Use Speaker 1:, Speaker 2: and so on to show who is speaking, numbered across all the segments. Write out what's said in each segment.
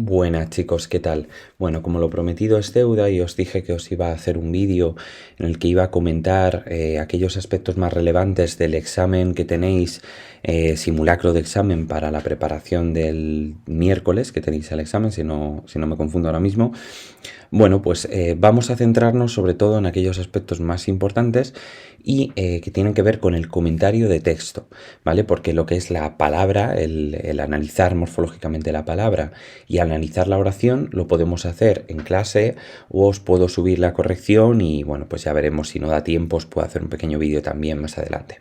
Speaker 1: Buenas chicos, ¿qué tal? Bueno, como lo prometido es deuda y os dije que os iba a hacer un vídeo en el que iba a comentar aquellos aspectos más relevantes del examen que tenéis, simulacro de examen para la preparación del miércoles que tenéis el examen, si no me confundo ahora mismo. Bueno, pues vamos a centrarnos sobre todo en aquellos aspectos más importantes y que tienen que ver con el comentario de texto, ¿vale? Porque lo que es la palabra, el analizar morfológicamente la palabra y analizar la oración, lo podemos hacer en clase o os puedo subir la corrección y bueno, pues ya veremos si no da tiempo, os puedo hacer un pequeño vídeo también más adelante.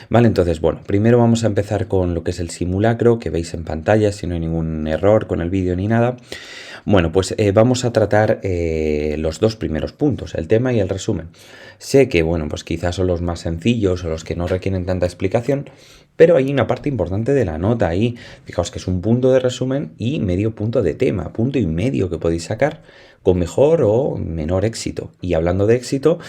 Speaker 1: Vale, entonces, bueno, primero vamos a empezar con lo que es el simulacro que veis en pantalla, si no hay ningún error con el vídeo ni nada. Bueno, pues vamos a tratar los dos primeros puntos, el tema y el resumen. Sé que, bueno, pues quizás son los más sencillos o los que no requieren tanta explicación, pero hay una parte importante de la nota ahí. Fijaos que es un punto de resumen y medio punto de tema, punto y medio que podéis sacar con mejor o menor éxito. Y hablando de éxito,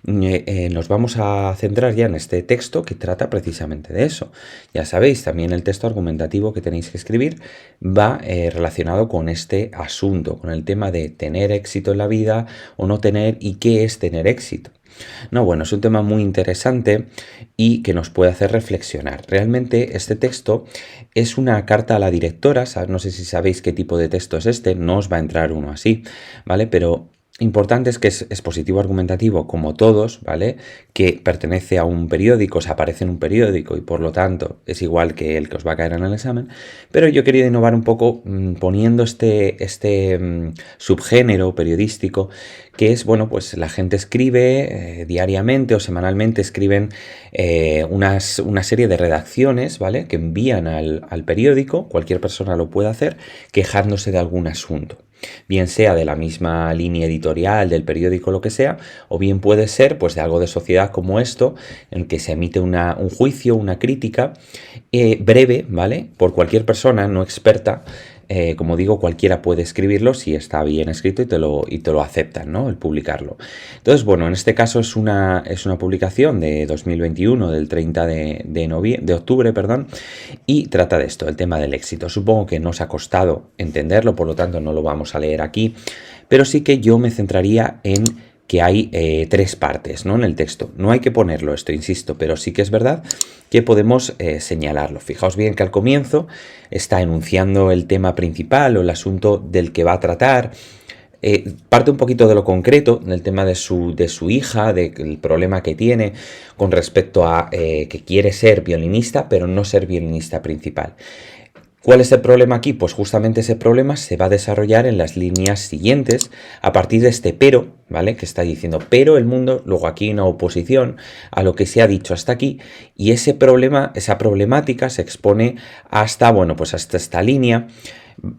Speaker 1: nos vamos a centrar ya en este texto que trata precisamente de eso. Ya sabéis, también el texto argumentativo que tenéis que escribir va relacionado con este asunto, con el tema de tener éxito en la vida o no tener y qué es tener éxito. No, bueno, es un tema muy interesante y que nos puede hacer reflexionar. Realmente este texto es una carta a la directora, no sé si sabéis qué tipo de texto es este, no os va a entrar uno así, ¿vale? Pero importante es que es expositivo argumentativo como todos, ¿vale? Que pertenece a un periódico, o sea, aparece en un periódico y por lo tanto es igual que el que os va a caer en el examen, pero yo he querido innovar un poco poniendo este subgénero periodístico que es, bueno, pues la gente escribe diariamente o semanalmente, escriben una serie de redacciones, ¿vale? Que envían al periódico, cualquier persona lo puede hacer, quejándose de algún asunto. Bien sea de la misma línea editorial, del periódico, lo que sea, o bien puede ser pues de algo de sociedad como esto, en el que se emite un juicio, una crítica breve, ¿vale? Por cualquier persona no experta. Como digo, cualquiera puede escribirlo si está bien escrito y te lo aceptan, ¿no? El publicarlo. Entonces, bueno, en este caso es una publicación de 2021, del 30 de octubre, perdón, y trata de esto, el tema del éxito. Supongo que nos ha costado entenderlo, por lo tanto no lo vamos a leer aquí, pero sí que yo me centraría en que hay tres partes, ¿no? En el texto. No hay que ponerlo esto, insisto, pero sí que es verdad que podemos señalarlo. Fijaos bien que al comienzo está enunciando el tema principal o el asunto del que va a tratar. Parte un poquito de lo concreto, del tema de su hija, del problema que tiene con respecto a que quiere ser violinista, pero no ser violinista principal. ¿Cuál es el problema aquí? Pues justamente ese problema se va a desarrollar en las líneas siguientes a partir de este pero, ¿vale? Que está diciendo, pero el mundo, luego aquí una oposición a lo que se ha dicho hasta aquí, y ese problema, esa problemática se expone hasta, bueno, pues hasta esta línea,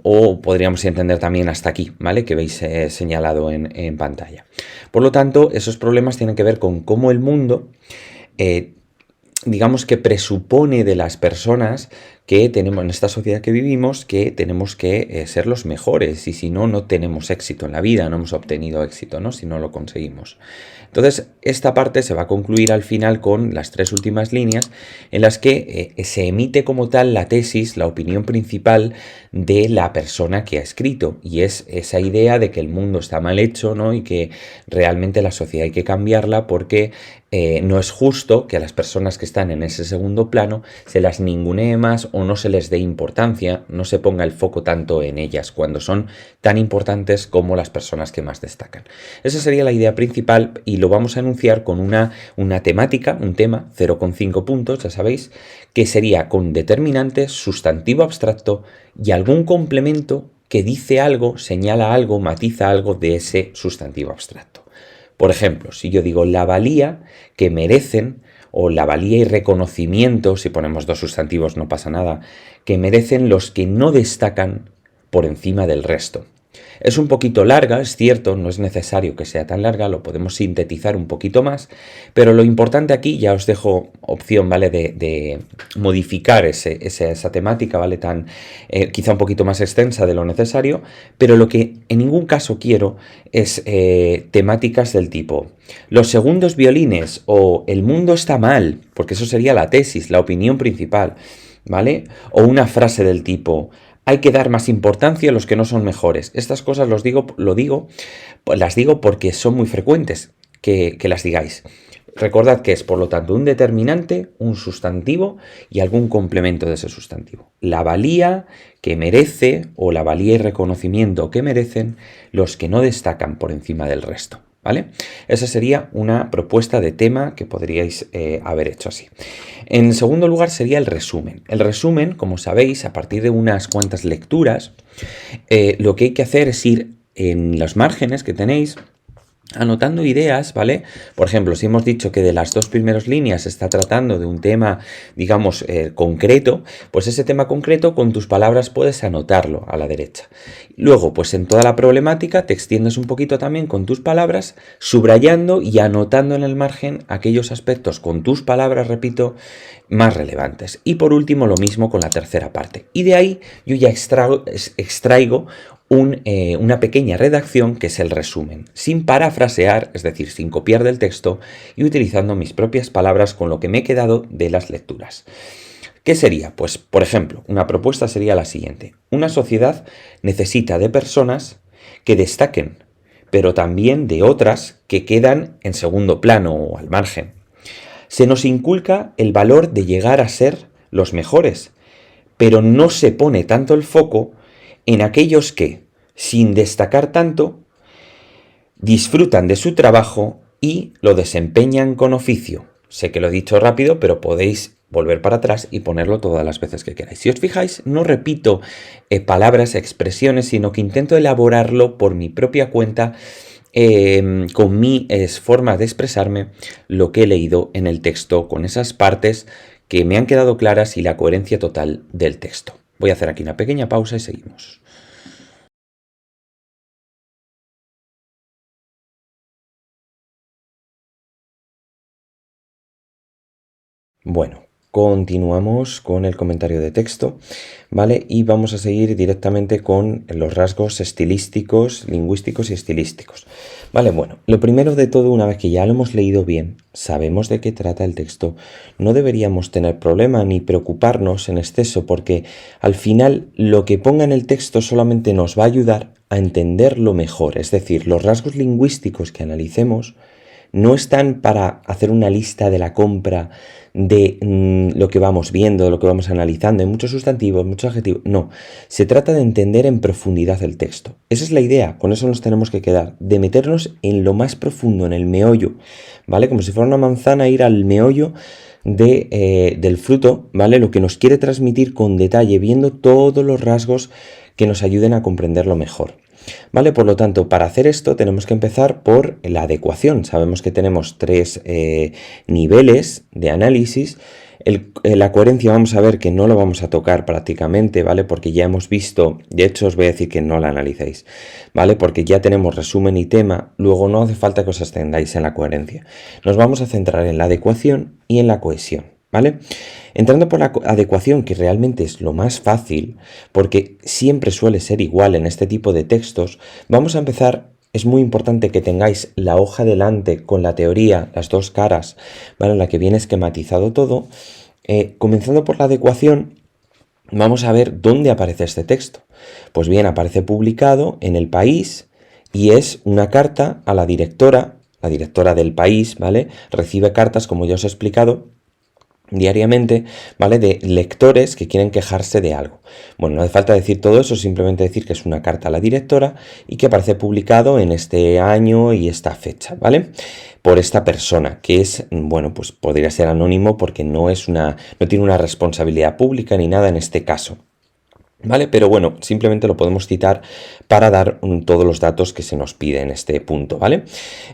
Speaker 1: o podríamos entender también hasta aquí, ¿vale? Que veis señalado en pantalla. Por lo tanto, esos problemas tienen que ver con cómo el mundo digamos que presupone de las personas que tenemos en esta sociedad que vivimos que tenemos que ser los mejores y si no, no tenemos éxito en la vida, no hemos obtenido éxito, ¿no? Si no lo conseguimos. Entonces, esta parte se va a concluir al final con las tres últimas líneas en las que se emite como tal la tesis, la opinión principal de la persona que ha escrito y es esa idea de que el mundo está mal hecho, ¿no? Y que realmente la sociedad hay que cambiarla porque no es justo que a las personas que están en ese segundo plano se las ningunee más o no se les dé importancia, no se ponga el foco tanto en ellas cuando son tan importantes como las personas que más destacan. Esa sería la idea principal y lo vamos a enunciar con una temática, un tema, 0,5 puntos, ya sabéis, que sería con determinantes, sustantivo abstracto y algún complemento que dice algo, señala algo, matiza algo de ese sustantivo abstracto. Por ejemplo, si yo digo la valía que merecen, o la valía y reconocimiento, si ponemos dos sustantivos no pasa nada, que merecen los que no destacan por encima del resto. Es un poquito larga, es cierto, no es necesario que sea tan larga, lo podemos sintetizar un poquito más, pero lo importante aquí, ya os dejo opción, ¿vale? De modificar esa temática, ¿vale? Quizá un poquito más extensa de lo necesario, pero lo que en ningún caso quiero es temáticas del tipo los segundos violines o el mundo está mal, porque eso sería la tesis, la opinión principal, ¿vale? O una frase del tipo hay que dar más importancia a los que no son mejores. Estas cosas las digo porque son muy frecuentes que las digáis. Recordad que es, por lo tanto, un determinante, un sustantivo y algún complemento de ese sustantivo. La valía que merece o la valía y reconocimiento que merecen los que no destacan por encima del resto. ¿Vale? Esa sería una propuesta de tema que podríais haber hecho así. En segundo lugar sería el resumen. El resumen, como sabéis, a partir de unas cuantas lecturas, lo que hay que hacer es ir en los márgenes que tenéis anotando ideas, ¿vale? Por ejemplo, si hemos dicho que de las dos primeras líneas se está tratando de un tema, digamos, concreto, pues ese tema concreto con tus palabras puedes anotarlo a la derecha. Luego, pues en toda la problemática te extiendes un poquito también con tus palabras, subrayando y anotando en el margen aquellos aspectos con tus palabras, repito, más relevantes. Y por último, lo mismo con la tercera parte. Y de ahí yo ya extraigo una pequeña redacción que es el resumen, sin parafrasear, es decir, sin copiar del texto y utilizando mis propias palabras con lo que me he quedado de las lecturas. ¿Qué sería? Pues, por ejemplo, una propuesta sería la siguiente. Una sociedad necesita de personas que destaquen, pero también de otras que quedan en segundo plano o al margen. Se nos inculca el valor de llegar a ser los mejores, pero no se pone tanto el foco en aquellos que, sin destacar tanto, disfrutan de su trabajo y lo desempeñan con oficio. Sé que lo he dicho rápido, pero podéis volver para atrás y ponerlo todas las veces que queráis. Si os fijáis, no repito palabras, expresiones, sino que intento elaborarlo por mi propia cuenta, con mis formas de expresarme, lo que he leído en el texto, con esas partes que me han quedado claras y la coherencia total del texto. Voy a hacer aquí una pequeña pausa y seguimos. Bueno, continuamos con el comentario de texto, ¿vale? Y vamos a seguir directamente con los rasgos estilísticos, lingüísticos y estilísticos. Vale, bueno, lo primero de todo, una vez que ya lo hemos leído bien, sabemos de qué trata el texto, no deberíamos tener problema ni preocuparnos en exceso, porque al final lo que ponga en el texto solamente nos va a ayudar a entenderlo mejor. Es decir, los rasgos lingüísticos que analicemos no están para hacer una lista de la compra de lo que vamos viendo, de lo que vamos analizando. Hay muchos sustantivos, muchos adjetivos. No, se trata de entender en profundidad el texto. Esa es la idea, con eso nos tenemos que quedar, de meternos en lo más profundo, en el meollo, ¿vale? Como si fuera una manzana, ir al meollo del fruto, ¿vale? Lo que nos quiere transmitir con detalle, viendo todos los rasgos que nos ayuden a comprenderlo mejor. ¿Vale? Por lo tanto, para hacer esto tenemos que empezar por la adecuación. Sabemos que tenemos tres niveles de análisis. La coherencia vamos a ver que no lo vamos a tocar prácticamente, ¿vale? Porque ya hemos visto, de hecho os voy a decir que no la analicéis, ¿vale? Porque ya tenemos resumen y tema, luego no hace falta que os extendáis en la coherencia. Nos vamos a centrar en la adecuación y en la cohesión, ¿vale? Entrando por la adecuación, que realmente es lo más fácil, porque siempre suele ser igual en este tipo de textos, vamos a empezar. Es muy importante que tengáis la hoja delante con la teoría, las dos caras, ¿vale? En la que viene esquematizado todo. Comenzando por la adecuación, vamos a ver dónde aparece este texto. Pues bien, aparece publicado en El País y es una carta a la directora del País, ¿vale? Recibe cartas, como ya os he explicado, diariamente, ¿vale? De lectores que quieren quejarse de algo. Bueno, no hace falta decir todo eso, simplemente decir que es una carta a la directora y que aparece publicado en este año y esta fecha, ¿vale? Por esta persona, que es, bueno, pues podría ser anónimo porque no tiene una responsabilidad pública ni nada en este caso. ¿Vale? Pero bueno, simplemente lo podemos citar para dar todos los datos que se nos pide en este punto, ¿vale?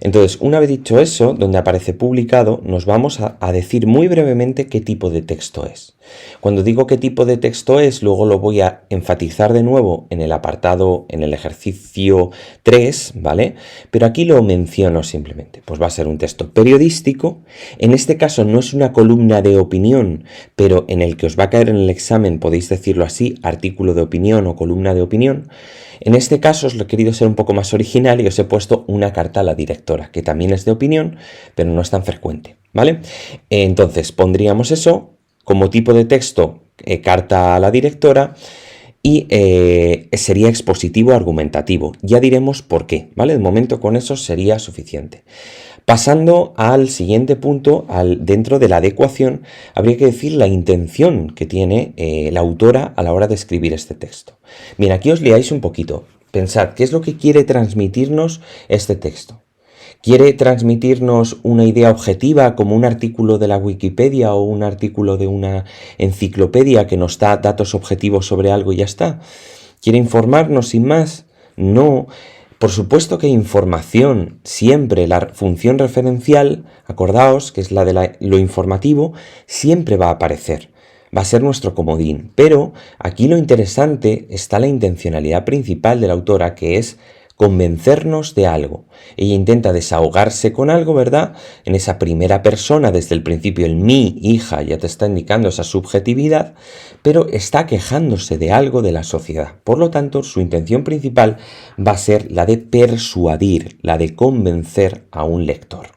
Speaker 1: Entonces, una vez dicho eso, donde aparece publicado, nos vamos a decir muy brevemente qué tipo de texto es. Cuando digo qué tipo de texto es, luego lo voy a enfatizar de nuevo en el apartado, en el ejercicio 3, ¿vale? Pero aquí lo menciono simplemente. Pues va a ser un texto periodístico. En este caso no es una columna de opinión, pero en el que os va a caer en el examen, podéis decirlo así, artículo de opinión o columna de opinión. En este caso os lo he querido ser un poco más original y os he puesto una carta a la directora, que también es de opinión, pero no es tan frecuente, ¿vale? Entonces pondríamos eso como tipo de texto, carta a la directora, y sería expositivo argumentativo. Ya diremos por qué, ¿vale? De momento con eso sería suficiente. Pasando al siguiente punto, dentro de la adecuación, habría que decir la intención que tiene la autora a la hora de escribir este texto. Bien, aquí os liáis un poquito. Pensad, ¿qué es lo que quiere transmitirnos este texto? ¿Quiere transmitirnos una idea objetiva como un artículo de la Wikipedia o un artículo de una enciclopedia que nos da datos objetivos sobre algo y ya está? ¿Quiere informarnos sin más? No. Por supuesto que información, siempre la función referencial, acordaos que es la de lo informativo, siempre va a aparecer. Va a ser nuestro comodín. Pero aquí lo interesante está la intencionalidad principal de la autora, que es convencernos de algo. Ella intenta desahogarse con algo, ¿verdad? En esa primera persona, desde el principio, el mi hija ya te está indicando esa subjetividad, pero está quejándose de algo de la sociedad. Por lo tanto, su intención principal va a ser la de persuadir, la de convencer a un lector.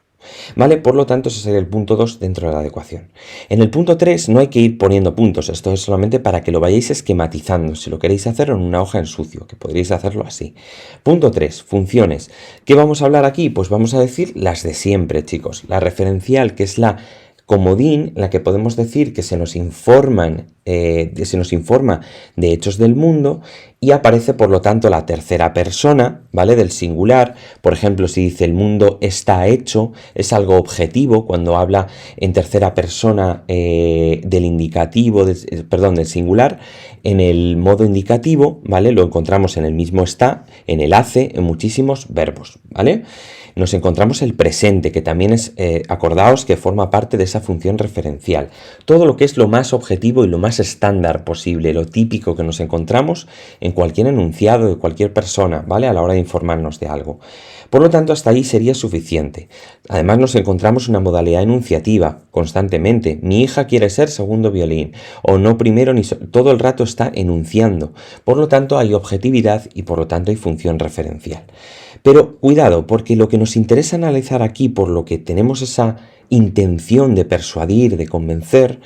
Speaker 1: ¿Vale? Por lo tanto, ese sería el punto 2 dentro de la adecuación. En el punto 3 no hay que ir poniendo puntos, esto es solamente para que lo vayáis esquematizando, si lo queréis hacer en una hoja en sucio, que podréis hacerlo así. Punto 3, funciones. ¿Qué vamos a hablar aquí? Pues vamos a decir las de siempre, chicos. La referencial, que es la comodín, la que podemos decir que se nos informa de hechos del mundo, y aparece por lo tanto la tercera persona, ¿vale? Del singular. Por ejemplo, si dice el mundo está hecho, es algo objetivo cuando habla en tercera persona del indicativo, del singular. En el modo indicativo, ¿vale? Lo encontramos en el mismo está, en el hace, en muchísimos verbos, ¿vale? Nos encontramos el presente, que también es, acordaos que forma parte de esa función referencial. Todo lo que es lo más objetivo y lo más estándar posible, lo típico que nos encontramos en cualquier enunciado de cualquier persona, ¿vale? A la hora de informarnos de algo. Por lo tanto, hasta ahí sería suficiente. Además, nos encontramos una modalidad enunciativa constantemente. Mi hija quiere ser segundo violín, o no primero, todo el rato está enunciando. Por lo tanto, hay objetividad y por lo tanto hay función referencial. Pero cuidado, porque lo que nos interesa analizar aquí, por lo que tenemos esa intención de persuadir, de convencer,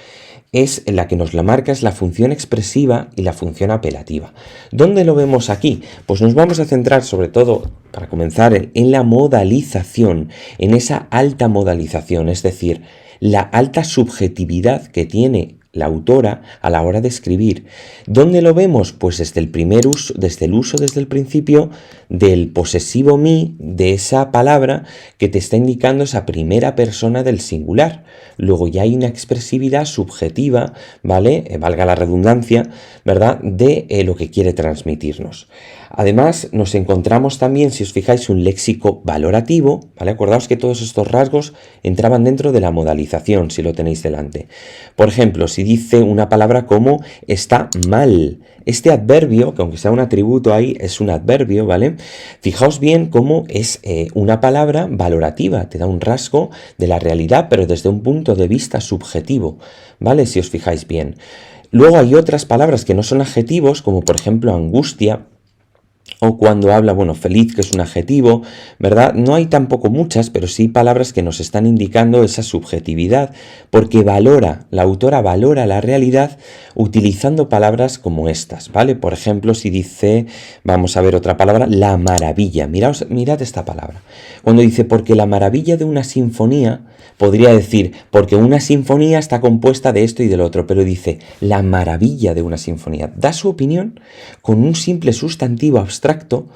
Speaker 1: es la que nos la marca, es la función expresiva y la función apelativa. ¿Dónde lo vemos aquí? Pues nos vamos a centrar sobre todo, para comenzar, en la modalización, en esa alta modalización, es decir, la alta subjetividad que tiene la autora a la hora de escribir. ¿Dónde lo vemos? Pues desde el uso desde el principio del posesivo mi, de esa palabra que te está indicando esa primera persona del singular. Luego ya hay una expresividad subjetiva, ¿vale? Valga la redundancia, ¿verdad? De lo que quiere transmitirnos. Además, nos encontramos también, si os fijáis, un léxico valorativo, ¿vale? Acordaos que todos estos rasgos entraban dentro de la modalización, si lo tenéis delante. Por ejemplo, si dice una palabra como está mal, este adverbio, que aunque sea un atributo ahí, es un adverbio, ¿vale? Fijaos bien cómo es una palabra valorativa, te da un rasgo de la realidad, pero desde un punto de vista subjetivo, ¿vale? Si os fijáis bien. Luego hay otras palabras que no son adjetivos, como por ejemplo angustia, o cuando habla, bueno, feliz, que es un adjetivo, ¿verdad? No hay tampoco muchas, pero sí palabras que nos están indicando esa subjetividad, porque la autora valora la realidad utilizando palabras como estas, ¿vale? Por ejemplo, si dice, vamos a ver otra palabra, la maravilla. Mirad esta palabra. Cuando dice, porque la maravilla de una sinfonía, podría decir, porque una sinfonía está compuesta de esto y del otro, pero dice, la maravilla de una sinfonía. Da su opinión con un simple sustantivo abstracto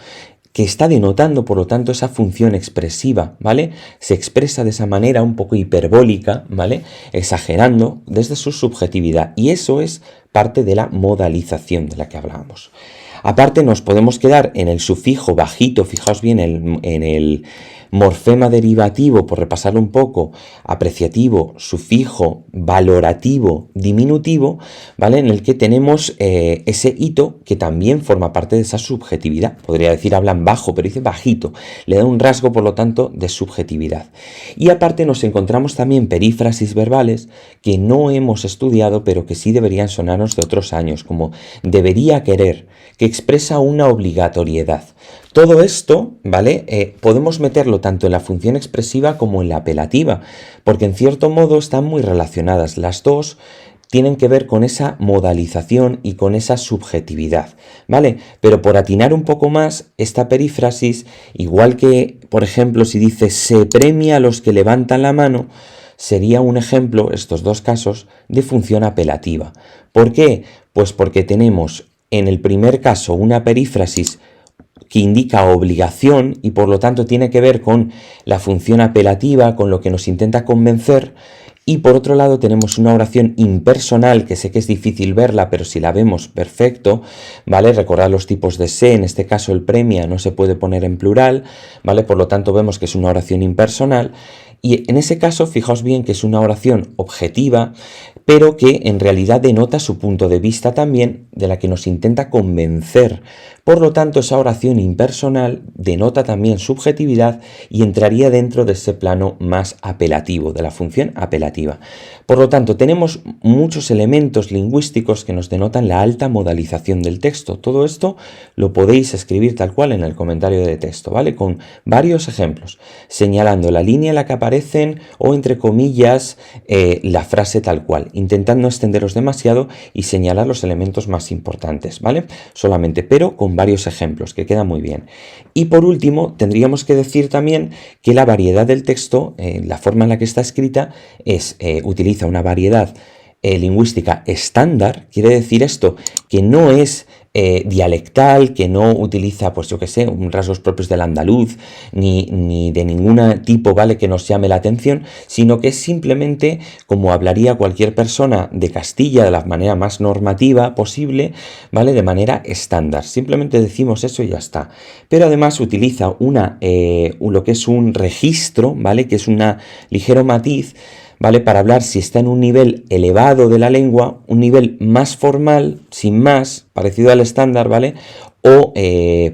Speaker 1: que está denotando, por lo tanto, esa función expresiva, ¿vale? Se expresa de esa manera un poco hiperbólica, ¿vale? Exagerando desde su subjetividad. Y eso es parte de la modalización de la que hablábamos. Aparte, nos podemos quedar en el sufijo bajito, fijaos bien en el morfema derivativo, por repasarlo un poco, apreciativo, sufijo, valorativo, diminutivo, ¿vale? En el que tenemos ese hito que también forma parte de esa subjetividad. Podría decir hablan bajo, pero dice bajito. Le da un rasgo, por lo tanto, de subjetividad. Y aparte nos encontramos también perífrasis verbales que no hemos estudiado, pero que sí deberían sonarnos de otros años, como debería querer, que expresa una obligatoriedad. Todo esto, ¿vale? Podemos meterlo tanto en la función expresiva como en la apelativa, porque en cierto modo están muy relacionadas. Las dos tienen que ver con esa modalización y con esa subjetividad, ¿vale? Pero por atinar un poco más, esta perífrasis, igual que, por ejemplo, si dice se premia a los que levantan la mano, sería un ejemplo, estos dos casos, de función apelativa. ¿Por qué? Pues porque tenemos en el primer caso una perífrasis que indica obligación y por lo tanto tiene que ver con la función apelativa, con lo que nos intenta convencer. Y por otro lado tenemos una oración impersonal, que sé que es difícil verla, pero si la vemos, perfecto, ¿vale? Recordad los tipos de se, en este caso el premia no se puede poner en plural, ¿vale? Por lo tanto vemos que es una oración impersonal. Y en ese caso, fijaos bien que es una oración objetiva, pero que en realidad denota su punto de vista también, de la que nos intenta convencer. Por lo tanto, esa oración impersonal denota también subjetividad y entraría dentro de ese plano más apelativo, de la función apelativa. Por lo tanto, tenemos muchos elementos lingüísticos que nos denotan la alta modalización del texto. Todo esto lo podéis escribir tal cual en el comentario de texto, ¿vale? Con varios ejemplos, señalando la línea en la que aparecen o entre comillas la frase tal cual. Intentad no extenderos demasiado y señalar los elementos más importantes, ¿vale? Solamente, pero con varios ejemplos, que queda muy bien. Y por último, tendríamos que decir también que la variedad del texto, la forma en la que está escrita, utiliza una variedad lingüística estándar. Quiere decir esto que no es dialectal, que no utiliza, pues yo que sé, rasgos propios del andaluz, ni de ningún tipo, ¿vale?, que nos llame la atención, sino que es simplemente como hablaría cualquier persona de Castilla de la manera más normativa posible, ¿vale?, de manera estándar. Simplemente decimos eso y ya está. Pero además utiliza lo que es un registro, ¿vale?, que es un ligero matiz, ¿vale?, para hablar si está en un nivel elevado de la lengua, un nivel más formal, sin más, parecido al estándar, ¿vale?, o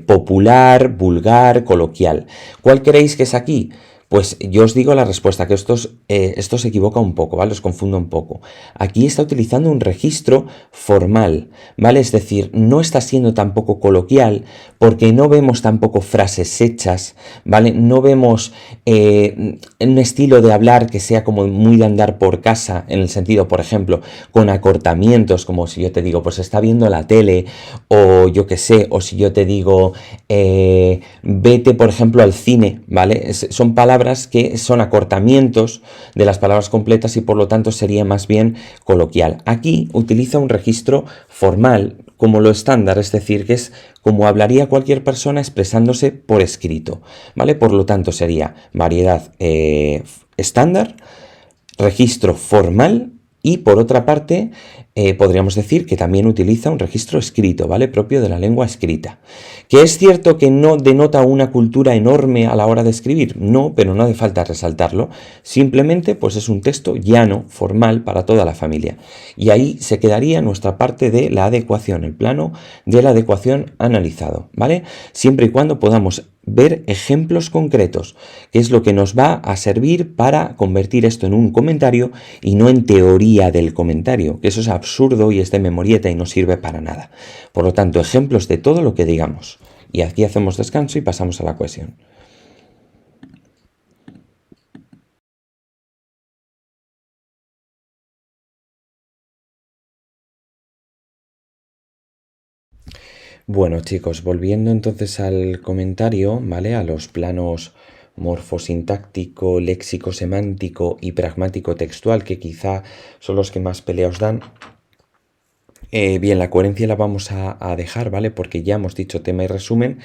Speaker 1: popular, vulgar, coloquial. ¿Cuál creéis que es aquí? Pues yo os digo la respuesta, que esto se equivoca un poco, ¿vale? Os confundo un poco. Aquí está utilizando un registro formal, ¿vale? Es decir, no está siendo tampoco coloquial, porque no vemos tampoco frases hechas, ¿vale? No vemos un estilo de hablar que sea como muy de andar por casa, en el sentido, por ejemplo, con acortamientos, como si yo te digo, pues está viendo la tele, o yo qué sé, o si yo te digo, vete, por ejemplo, al cine, ¿vale? Son palabras que son acortamientos de las palabras completas y por lo tanto sería más bien coloquial. Aquí utiliza un registro formal como lo estándar, es decir, que es como hablaría cualquier persona expresándose por escrito, ¿vale? Por lo tanto sería variedad estándar, registro formal y por otra parte podríamos decir que también utiliza un registro escrito, ¿vale?, propio de la lengua escrita. ¿Que es cierto que no denota una cultura enorme a la hora de escribir? No, pero no hace falta resaltarlo. Simplemente pues es un texto llano, formal para toda la familia. Y ahí se quedaría nuestra parte de la adecuación, el plano de la adecuación analizado, ¿vale? Siempre y cuando podamos ver ejemplos concretos, que es lo que nos va a servir para convertir esto en un comentario y no en teoría del comentario, que eso es absurdo y es de memorieta y no sirve para nada. Por lo tanto, ejemplos de todo lo que digamos. Y aquí hacemos descanso y pasamos a la cohesión. Bueno, chicos, volviendo entonces al comentario, ¿vale?, a los planos morfosintáctico, léxico, semántico y pragmático textual, que quizá son los que más pelea os dan. Bien, la coherencia la vamos a dejar, ¿vale? Porque ya hemos dicho tema y resumen,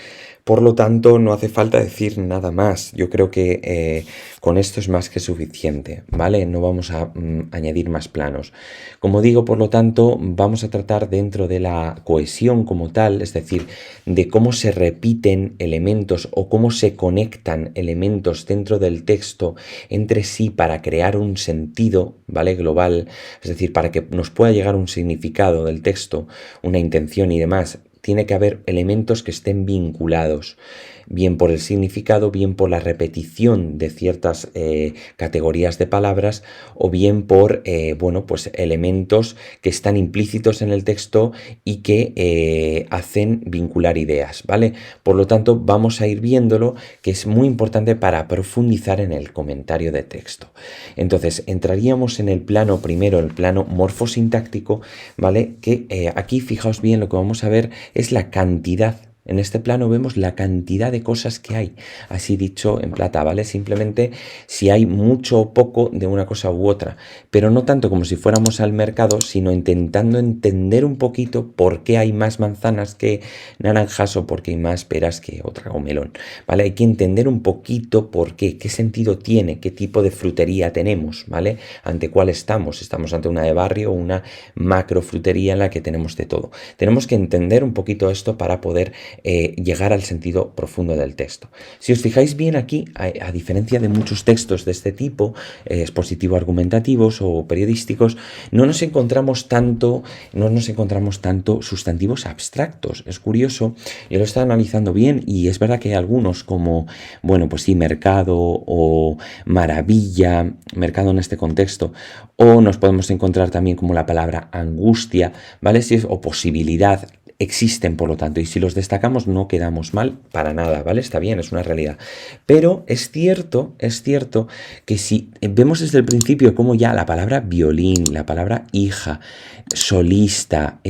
Speaker 1: por lo tanto no hace falta decir nada más. Yo creo que con esto es más que suficiente, ¿vale? No vamos a añadir más planos. Como digo, por lo tanto, vamos a tratar dentro de la cohesión como tal, es decir, de cómo se repiten elementos o cómo se conectan elementos dentro del texto entre sí para crear un sentido, ¿vale?, global, es decir, para que nos pueda llegar un significado del texto, una intención y demás. Tiene que haber elementos que estén vinculados. bien por el significado, bien por la repetición de ciertas categorías de palabras o bien por, bueno, pues elementos que están implícitos en el texto y que hacen vincular ideas, ¿vale? Por lo tanto, vamos a ir viéndolo, que es muy importante para profundizar en el comentario de texto. Entonces, entraríamos en el plano primero, el plano morfosintáctico, ¿vale? Que aquí, fijaos bien, lo que vamos a ver es la cantidad. En este plano vemos la cantidad de cosas que hay, así dicho en plata, ¿vale? Simplemente si hay mucho o poco de una cosa u otra, pero no tanto como si fuéramos al mercado, sino intentando entender un poquito por qué hay más manzanas que naranjas o por qué hay más peras que otra o melón, ¿vale? Hay que entender un poquito por qué sentido tiene, qué tipo de frutería tenemos, ¿vale? Ante cuál estamos. Estamos ante una de barrio o una macro frutería en la que tenemos de todo. Tenemos que entender un poquito esto para poder llegar al sentido profundo del texto. Si os fijáis bien aquí, a diferencia de muchos textos de este tipo, expositivo-argumentativos o periodísticos, no nos encontramos tanto sustantivos abstractos. Es curioso, yo lo estaba analizando bien y es verdad que hay algunos como, bueno, pues sí, mercado o maravilla, mercado en este contexto, o nos podemos encontrar también como la palabra angustia, ¿vale? O posibilidad. Existen, por lo tanto, y si los destacamos no quedamos mal para nada, ¿vale? Está bien, es una realidad. Pero es cierto que si vemos desde el principio como ya la palabra violín, la palabra hija, solista,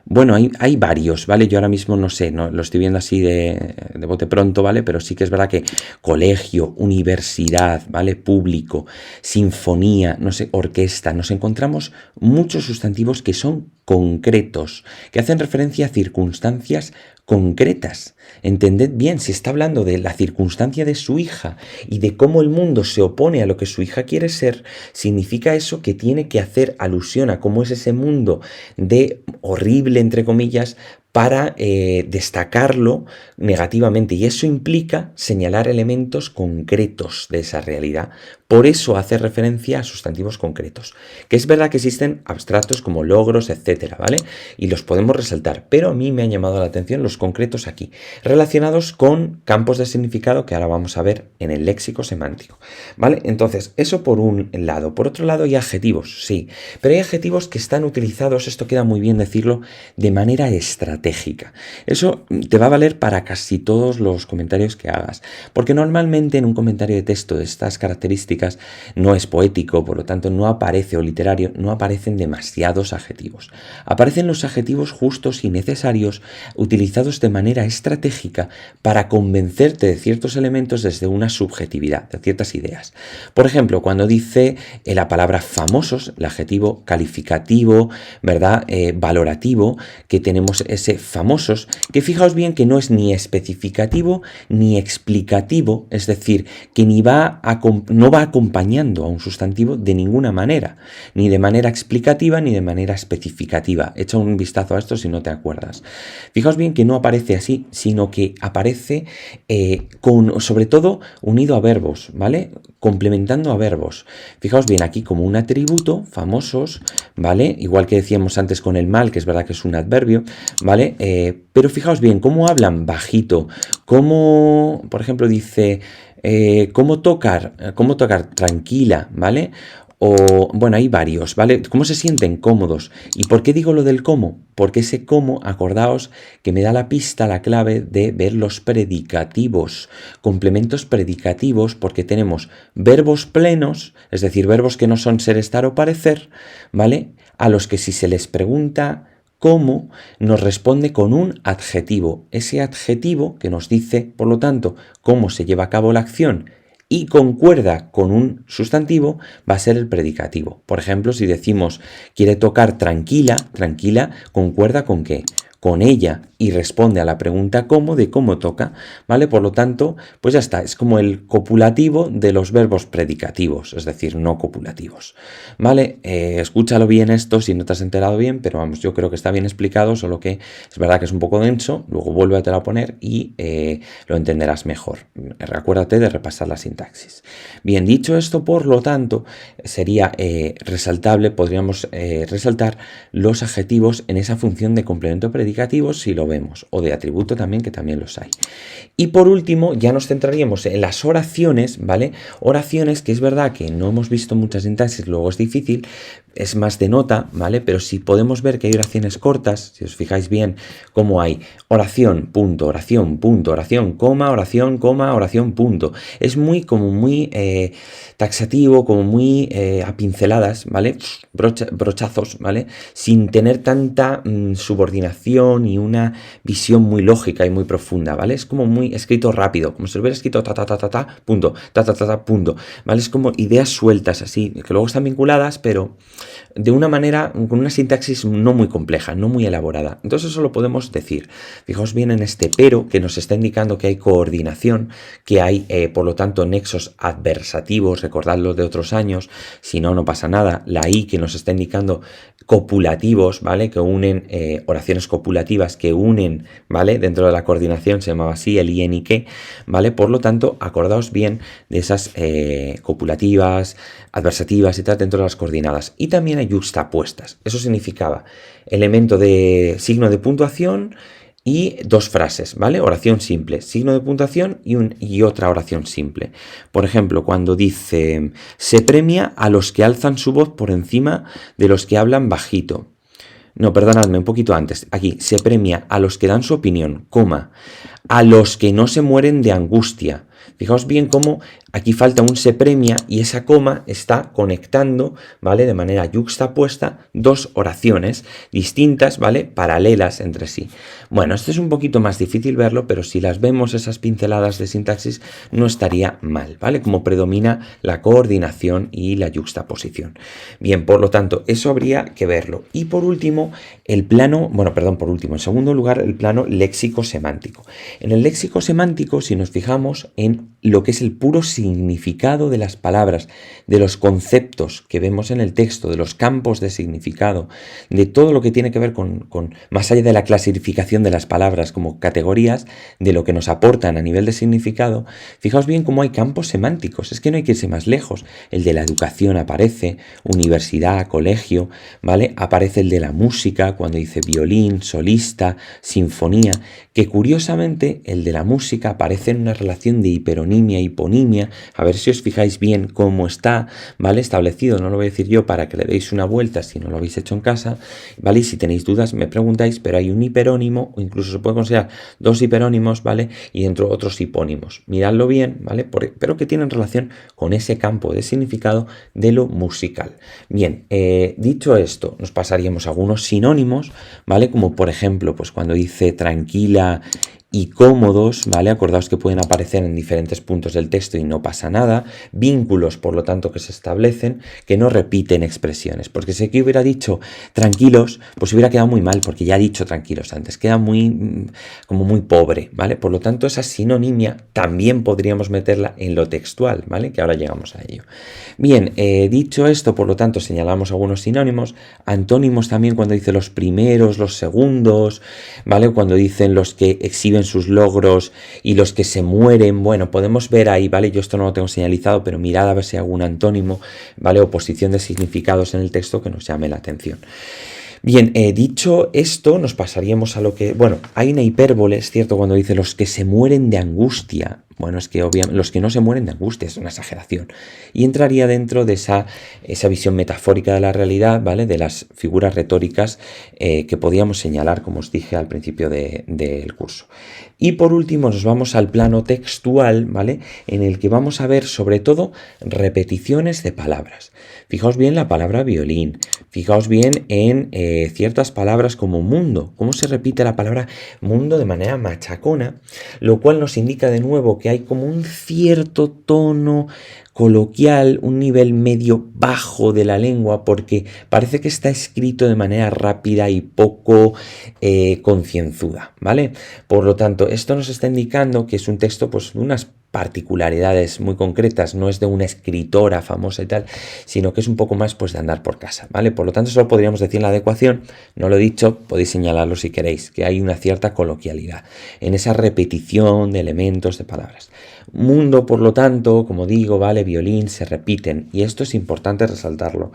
Speaker 1: bueno, hay varios, ¿vale? Yo ahora mismo no sé, no, lo estoy viendo así de bote pronto, ¿vale? Pero sí que es verdad que colegio, universidad, ¿vale? Público, sinfonía, no sé, orquesta, nos encontramos muchos sustantivos que son concretos, que hacen referencia a circunstancias concretas. Entended bien, si está hablando de la circunstancia de su hija y de cómo el mundo se opone a lo que su hija quiere ser, significa eso que tiene que hacer alusión a cómo es ese mundo de horrible, entre comillas, para destacarlo negativamente. Y eso implica señalar elementos concretos de esa realidad. Por eso hace referencia a sustantivos concretos. Que es verdad que existen abstractos como logros, etcétera, ¿vale? Y los podemos resaltar. Pero a mí me han llamado la atención los concretos aquí, relacionados con campos de significado que ahora vamos a ver en el léxico semántico, ¿vale? Entonces, eso por un lado. Por otro lado, hay adjetivos, sí. Pero hay adjetivos que están utilizados, esto queda muy bien decirlo, de manera estratégica. Eso te va a valer para casi todos los comentarios que hagas, porque normalmente en un comentario de texto de estas características no es poético, por lo tanto no aparece, o literario, no aparecen demasiados adjetivos. Aparecen los adjetivos justos y necesarios, utilizados de manera estratégica para convencerte de ciertos elementos desde una subjetividad, de ciertas ideas. Por ejemplo, cuando dice la palabra famosos, el adjetivo calificativo, ¿verdad? Valorativo, que tenemos ese famosos, que fijaos bien que no es ni especificativo ni explicativo, es decir, que no va acompañando a un sustantivo de ninguna manera, ni de manera explicativa ni de manera especificativa. Echa un vistazo a esto si no te acuerdas. Fijaos bien que no aparece así, sino que aparece sobre todo unido a verbos, ¿vale? Complementando a verbos. Fijaos bien aquí como un atributo, famosos, ¿vale? Igual que decíamos antes con el mal, que es verdad que es un adverbio, ¿vale? Pero fijaos bien cómo hablan bajito, cómo, por ejemplo, dice cómo tocar tranquila, ¿vale? O, bueno, hay varios, ¿vale? ¿Cómo se sienten cómodos? ¿Y por qué digo lo del cómo? Porque ese cómo, acordaos que me da la pista, la clave de ver los predicativos, complementos predicativos, porque tenemos verbos plenos, es decir, verbos que no son ser, estar o parecer, ¿vale? A los que si se les pregunta cómo, nos responde con un adjetivo. Ese adjetivo que nos dice, por lo tanto, cómo se lleva a cabo la acción y concuerda con un sustantivo, va a ser el predicativo. Por ejemplo, si decimos quiere tocar tranquila, tranquila, ¿concuerda con qué? Con ella, y responde a la pregunta cómo, de cómo toca, ¿vale? Por lo tanto, pues ya está, es como el copulativo de los verbos predicativos, es decir, no copulativos, ¿vale? Escúchalo bien esto si no te has enterado bien, pero vamos, yo creo que está bien explicado, solo que es verdad que es un poco denso, luego vuélvetelo a poner y lo entenderás mejor. Recuérdate de repasar la sintaxis. Bien, dicho esto, por lo tanto, sería resaltable, podríamos resaltar los adjetivos en esa función de complemento predicativo predicativos si lo vemos, o de atributo también, que también los hay. Y por último, ya nos centraríamos en las oraciones, ¿vale? Oraciones que es verdad que no hemos visto muchas sintaxis, luego es difícil, es más de nota, ¿vale? Pero si podemos ver que hay oraciones cortas, si os fijáis bien, como hay oración, punto, oración, coma, oración, punto. Es muy taxativo, como muy a pinceladas, ¿vale? Brochazos, ¿vale? Sin tener tanta subordinación y una visión muy lógica y muy profunda, ¿vale? Es como muy escrito rápido, como si lo hubiera escrito punto, punto, ¿vale? Es como ideas sueltas así, que luego están vinculadas, pero de una manera, con una sintaxis no muy compleja, no muy elaborada. Entonces eso lo podemos decir. Fijaos bien en este pero, que nos está indicando que hay coordinación, que hay, por lo tanto, nexos adversativos, recordadlo de otros años, si no, no pasa nada. La i, que nos está indicando copulativos, ¿vale? Que unen, oraciones copulativas que unen, ¿vale? Dentro de la coordinación se llamaba así, el i, en y, que, ¿vale? Por lo tanto, acordaos bien de esas copulativas, adversativas y tal dentro de las coordinadas. Y también hay yuxtapuestas. Eso significaba elemento de signo de puntuación y dos frases, ¿vale? Oración simple, signo de puntuación y otra oración simple. Por ejemplo, cuando dice, se premia a los que alzan su voz por encima de los que hablan bajito. No, perdonadme, un poquito antes. Aquí, se premia a los que dan su opinión, coma, a los que no se mueren de angustia. Fijaos bien cómo aquí falta un se premia y esa coma está conectando, ¿vale? De manera yuxtapuesta dos oraciones distintas, ¿vale? Paralelas entre sí. Bueno, esto es un poquito más difícil verlo, pero si las vemos esas pinceladas de sintaxis no estaría mal, ¿vale? Como predomina la coordinación y la yuxtaposición. Bien, por lo tanto, eso habría que verlo. Y por último, el plano, en segundo lugar, el plano léxico-semántico. En el léxico semántico, si nos fijamos en lo que es el puro significado de las palabras, de los conceptos que vemos en el texto, de los campos de significado, de todo lo que tiene que ver con más allá de la clasificación de las palabras como categorías, de lo que nos aportan a nivel de significado, fijaos bien cómo hay campos semánticos, es que no hay que irse más lejos. El de la educación aparece, universidad, colegio, ¿vale? Aparece el de la música, cuando dice violín, solista, sinfonía, que curiosamente el de la música aparece en una relación de hiperonimia, hiponimia, a ver si os fijáis bien cómo está, ¿vale? Establecido, no lo voy a decir yo para que le deis una vuelta si no lo habéis hecho en casa, ¿vale? Y si tenéis dudas me preguntáis, pero hay un hiperónimo, o incluso se puede considerar dos hiperónimos, ¿vale? Y dentro otros hipónimos. Miradlo bien, ¿vale? Pero que tienen relación con ese campo de significado de lo musical. Bien, dicho esto, nos pasaríamos a algunos sinónimos, ¿vale? Como por ejemplo, pues cuando dice tranquila y cómodos, ¿vale? Acordaos que pueden aparecer en diferentes puntos del texto y no pasa nada. Vínculos, por lo tanto, que se establecen, que no repiten expresiones. Porque si aquí hubiera dicho tranquilos, pues hubiera quedado muy mal, porque ya he dicho tranquilos antes. Queda como muy pobre, ¿vale? Por lo tanto, esa sinonimia también podríamos meterla en lo textual, ¿vale? Que ahora llegamos a ello. Bien, dicho esto, por lo tanto, señalamos algunos sinónimos. Antónimos también cuando dice los primeros, los segundos, ¿vale? Cuando dicen los que exhiben sus logros y los que se mueren, bueno, podemos ver ahí, ¿vale? Yo esto no lo tengo señalizado, pero mirad a ver si hay algún antónimo, ¿vale? O posición de significados en el texto que nos llame la atención. Bien, dicho esto, nos pasaríamos a lo que... Bueno, hay una hipérbole, es cierto, cuando dice los que se mueren de angustia. Bueno, es que obviamente los que no se mueren de angustia es una exageración. Y entraría dentro de esa visión metafórica de la realidad, ¿vale? De las figuras retóricas que podíamos señalar, como os dije al principio del curso. Y por último nos vamos al plano textual, ¿vale? En el que vamos a ver sobre todo repeticiones de palabras. Fijaos bien la palabra violín. Fijaos bien en ciertas palabras como mundo. Cómo se repite la palabra mundo de manera machacona, lo cual nos indica de nuevo que hay como un cierto tono coloquial, un nivel medio bajo de la lengua, porque parece que está escrito de manera rápida y poco concienzuda, ¿vale? Por lo tanto, esto nos está indicando que es un texto, pues, de unas particularidades muy concretas, no es de una escritora famosa y tal, sino que es un poco más, pues, de andar por casa, ¿vale? Por lo tanto, solo podríamos decir en la adecuación, no lo he dicho, podéis señalarlo si queréis, que hay una cierta coloquialidad en esa repetición de elementos, de palabras. Mundo, por lo tanto, como digo, ¿vale? Violín, se repiten, y esto es importante resaltarlo.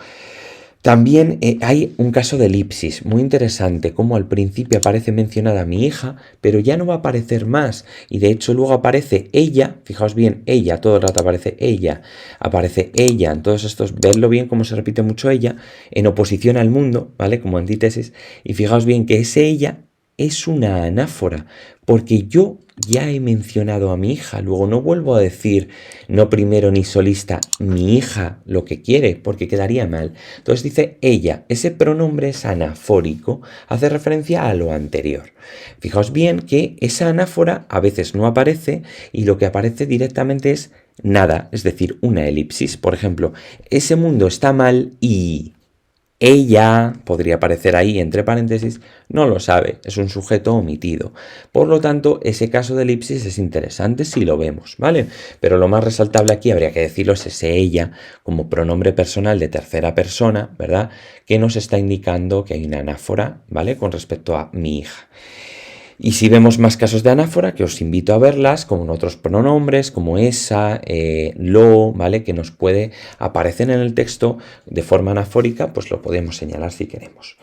Speaker 1: También hay un caso de elipsis muy interesante, como al principio aparece mencionada mi hija, pero ya no va a aparecer más, y de hecho luego aparece ella, fijaos bien, ella, todo el rato aparece ella, en todos estos, verlo bien cómo se repite mucho ella, en oposición al mundo, ¿vale? Como antítesis, y fijaos bien que ese ella es una anáfora, porque yo ya he mencionado a mi hija, luego no vuelvo a decir no primero ni solista mi hija lo que quiere, porque quedaría mal. Entonces dice ella, ese pronombre es anafórico, hace referencia a lo anterior. Fijaos bien que esa anáfora a veces no aparece y lo que aparece directamente es nada, es decir, una elipsis. Por ejemplo, ese mundo está mal y ella, podría aparecer ahí entre paréntesis, no lo sabe, es un sujeto omitido. Por lo tanto, ese caso de elipsis es interesante si lo vemos, ¿vale? Pero lo más resaltable aquí, habría que decirlo, es ese ella como pronombre personal de tercera persona, ¿verdad? Que nos está indicando que hay una anáfora, ¿vale? Con respecto a mi hija. Y si vemos más casos de anáfora, que os invito a verlas, como en otros pronombres, como esa, lo, ¿vale? Que nos puede aparecer en el texto de forma anafórica, pues lo podemos señalar si queremos.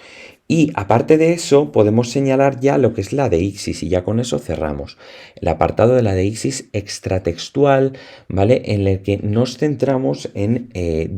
Speaker 1: Y aparte de eso, podemos señalar ya lo que es la deixis, y ya con eso cerramos. El apartado de la deixis extratextual, ¿vale? En el que nos centramos en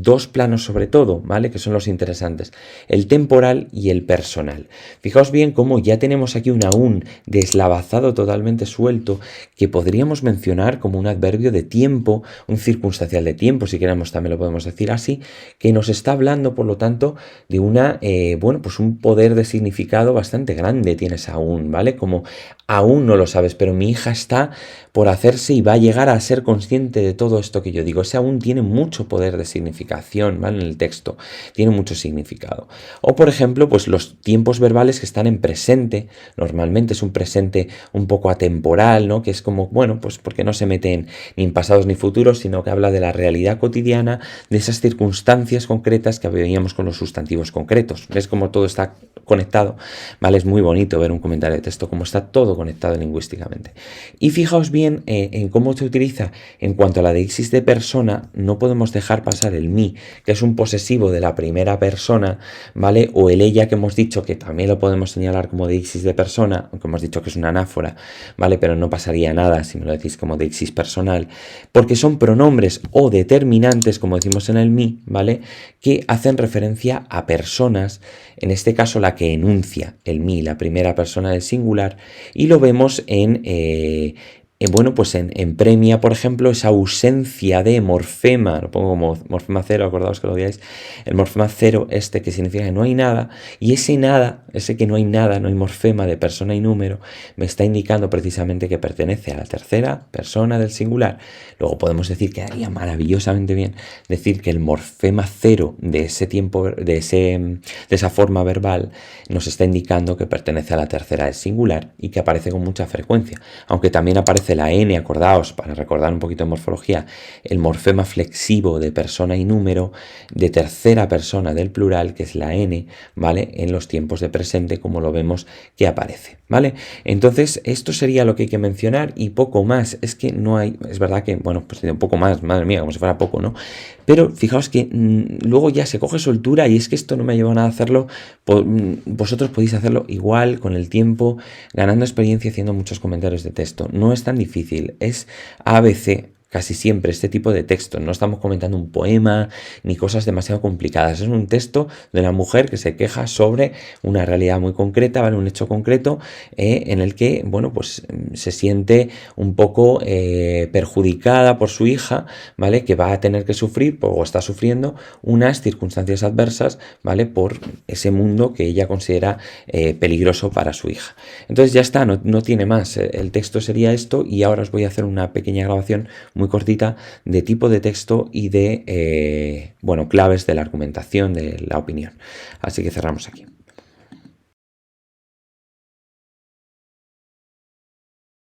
Speaker 1: dos planos sobre todo, ¿vale? Que son los interesantes, el temporal y el personal. Fijaos bien cómo ya tenemos aquí un aún deslavazado totalmente suelto, que podríamos mencionar como un adverbio de tiempo, un circunstancial de tiempo, si queremos también lo podemos decir así, que nos está hablando, por lo tanto, de una, bueno, pues un poder de significado bastante grande tienes aún, ¿vale? Como aún no lo sabes, pero mi hija está por hacerse y va a llegar a ser consciente de todo esto que yo digo. Ese aún tiene mucho poder de significación, ¿vale? En el texto, tiene mucho significado. O, por ejemplo, pues los tiempos verbales que están en presente, normalmente es un presente un poco atemporal, ¿no? Que es como, bueno, pues porque no se mete ni en pasados ni futuros, sino que habla de la realidad cotidiana, de esas circunstancias concretas que veíamos con los sustantivos concretos. ¿Ves cómo todo está conectado? ¿Vale? Es muy bonito ver un comentario de texto, cómo está todo conectado lingüísticamente. Y fijaos bien en cómo se utiliza en cuanto a la deixis de persona, no podemos dejar pasar el mi, que es un posesivo de la primera persona, ¿vale? O el ella, que hemos dicho que también lo podemos señalar como deixis de persona, aunque hemos dicho que es una anáfora, ¿vale? Pero no pasaría nada si me lo decís como deixis personal, porque son pronombres o determinantes, como decimos en el mi, ¿vale? Que hacen referencia a personas, en este caso la que enuncia el mi, la primera persona del singular, y lo vemos bueno, pues en premia, por ejemplo, esa ausencia de morfema, lo pongo como morfema cero, acordaos que lo digáis, el morfema cero este que significa que no hay nada, y ese nada, ese que no hay nada, no hay morfema de persona y número, me está indicando precisamente que pertenece a la tercera persona del singular. Luego podemos decir, quedaría maravillosamente bien decir que el morfema cero de ese tiempo, de esa forma verbal, nos está indicando que pertenece a la tercera del singular y que aparece con mucha frecuencia, aunque también aparece la n, acordaos, para recordar un poquito de morfología, el morfema flexivo de persona y número de tercera persona del plural, que es la n, ¿vale? En los tiempos de presente, como lo vemos que aparece, ¿vale? Entonces, esto sería lo que hay que mencionar y poco más. Es que no hay, es verdad que, bueno, pues un poco más, madre mía, como si fuera poco, ¿no? Pero fijaos que luego ya se coge soltura y es que esto no me ha llevado a nada a hacerlo. Vosotros podéis hacerlo igual con el tiempo, ganando experiencia, haciendo muchos comentarios de texto. No es tan difícil, es ABC. Casi siempre este tipo de texto, no estamos comentando un poema ni cosas demasiado complicadas, es un texto de una mujer que se queja sobre una realidad muy concreta, ¿vale? Un hecho concreto en el que, bueno, pues se siente un poco perjudicada por su hija, ¿vale? Que va a tener que sufrir o está sufriendo unas circunstancias adversas, ¿vale? Por ese mundo que ella considera peligroso para su hija. Entonces ya está, no tiene más, el texto sería esto y ahora os voy a hacer una pequeña grabación muy cortita de tipo de texto y de, bueno, claves de la argumentación, de la opinión. Así que cerramos aquí.